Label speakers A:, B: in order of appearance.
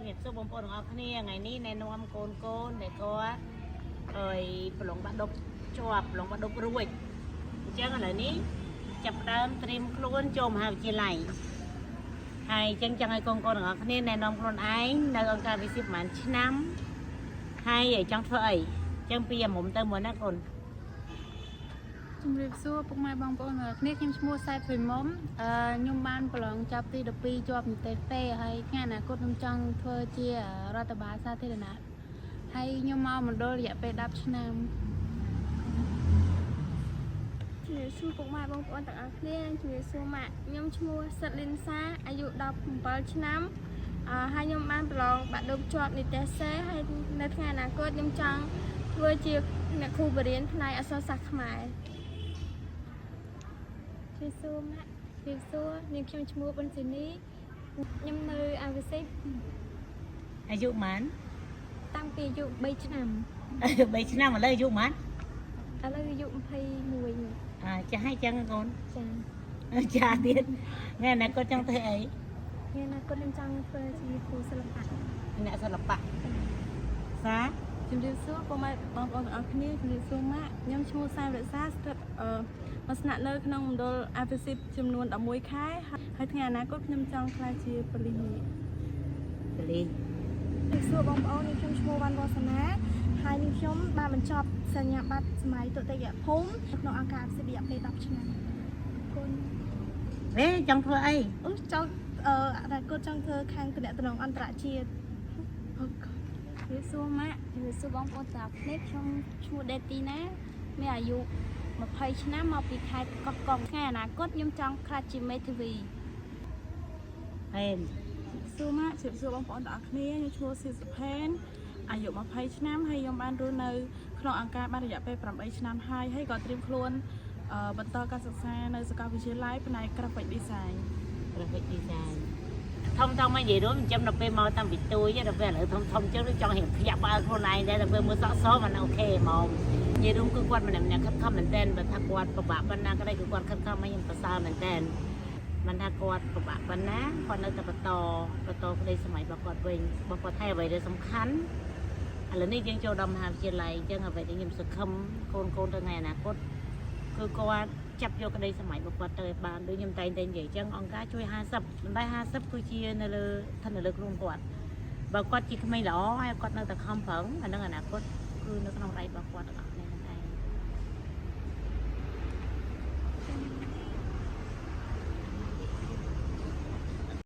A: nhiệt xua bông bồn ngọc này ngày ní này nuông côn để có rồi lồng bát đục chọp lồng bát đục ruồi chứ còn lại ní chập đơm trim luôn chôm hai chia lại hai chân chân hai con ngọc này này nông con ái nơi con ca vi ship màn năm hai ở trong phơi chân pia mồm tơ muốn nó còn
B: ជំរាបសួរពុកម៉ែបងប្អូនគ្នាខ្ញុំឈ្មោះសែតភុយមុំខ្ញុំបានប្រឡងចាប់ទី12ជាប់នីតិទេហើយថ្ងៃអនាគតខ្ញុំចង់ធ្វើជារដ្ឋបាលសាធារណៈហើយខ្ញុំមកម្ដុលរយៈពេល10ឆ្នាំ
C: ជំរាបសួរពុកម៉ែបងប្អូនទាំងអស់គ្នាជំរាបសួរម៉ាក់ខ្ញុំឈ្មោះសិតលីនសាអាយុ17ឆ្នាំហើយខ្ញុំបានប្រឡងបាក់ឌុបជាប់នីតិសេហើយនៅថ្ងៃអនាគតខ្ញុំចង់ធ្វើជាអ្នកគ្រូបរិញ្ញាបត្រផ្នែកអក្សរសាស្ត្រខ្មែរ ជំរាបសួរម៉ាក់ជំរាបសួរនាងខ្ញុំឈ្មោះប៊ុនសេនីខ្ញុំនៅអាវិសិប
A: អាយុប៉ុន្មាន
C: តាំងពីអាយុ3ឆ្នាំ
A: 3ឆ្នាំឥឡូវអាយុប៉ុន្មាន
C: ឥឡូវអាយុ21
A: ចាស់ហើយចឹងកូន
C: ចា៎
A: ចាស់ទៀតថ្ងៃអនាគតចង់ធ្វើអី
C: ថ្ងៃអនាគតខ្ញុំចង់ធ្វើជាគ្រូសិល្បៈ
A: អ្នកសិល្បៈសា
B: ជំរាបសួរពុកម៉ែបងប្អូនទាំងអស់គ្នាជំរាបសួរម៉ាក់ខ្ញុំឈ្មោះសែមរក្សាស្ថិតមកស្នាក់នៅក្នុងមណ្ឌលអាវិសិបចំនួន11ខែហើយថ្ងៃអនាគតខ្ញុំចង់ក្លាយជាប៉ូលីស
A: ប៉ូលីស
C: ជំរាបសួរបងប្អូនខ្ញុំឈ្មោះវ៉ាន់វ៉ាសនាហើយខ្ញុំបានបញ្ចប់សញ្ញាបត្រសម័យទុតិយភូមិក្នុងអង្គការអាវិសិបរយៈពេល10ឆ្នាំគុណ
A: ចង់ធ្វើអី
C: ចង់អនាគតចង់ធ្វើខាងតំណែងអន្តរជាតិ
B: ជំរាបសួរម៉ាក់ជំរាបសួរបងប្អូនទាំងអស់គ្នាខ្ញុំឈ្មោះដេទីណាមានអាយុ20ឆ្នាំមកពីខេត្តកោះកុងថ្ងៃអនាគតខ្ញុំចង់ក្លាយជាមេធាវី
A: ហេន
B: សួរម៉ាក់ជំរាបសួរបងប្អូនទាំងអស់គ្នាខ្ញុំឈ្មោះស៊ីសុផេនអាយុ20ឆ្នាំហើយខ្ញុំបានរស់នៅក្នុងអង្គការបានរយៈពេល8ឆ្នាំហើយក៏ត្រៀមខ្លួនបន្តការសិក្សានៅសាកលវិទ្យាល័យផ្នែក Graphic Design
A: ធំមកនិយាយរួមចាំដល់ពេលមកតាមវិទូយដល់ពេលឥឡូវធំចឹងចង់រៀបភ្ញាក់បើខ្លួនឯងដែរដល់ពេលមើលសក់សមិនអូខេហ្មងនិយាយរួមគឺគាត់ម្នាក់ខិតខំមែនតើបើថាគាត់ពិបាកប៉ុណ្ណាក៏ដែរគឺគាត់ខិតខំឲ្យខ្ញុំប្រសើរមែនតើមិនថាគាត់ពិបាកប៉ុណ្ណាគាត់នៅតែបន្តក្តីសម័យរបស់គាត់វិញរបស់គាត់ថែអ្វីដែលសំខាន់ឥឡូវនេះយើងចូលដល់មហាវិទ្យាល័យអញ្ចឹងអ្វីដែលខ្ញុំសង្ឃឹមកូនទៅថ្ងៃអនាគតគឺគាត់ចាប់យកក្តីសម័យរបស់គាត់ទៅឲ្យបានដូចខ្ញុំតែងនិយាយអញ្ចឹងអង្គការជួយ50មិនដែរ50គឺជានៅលើស្ថិតនៅលើខ្លួនគាត់បើគាត់ជាក្មេងល្អហើយគាត់នៅតែខំប្រឹងអានឹងអនាគតគឺនៅក្នុងដៃរបស់គាត់ទាំងអស់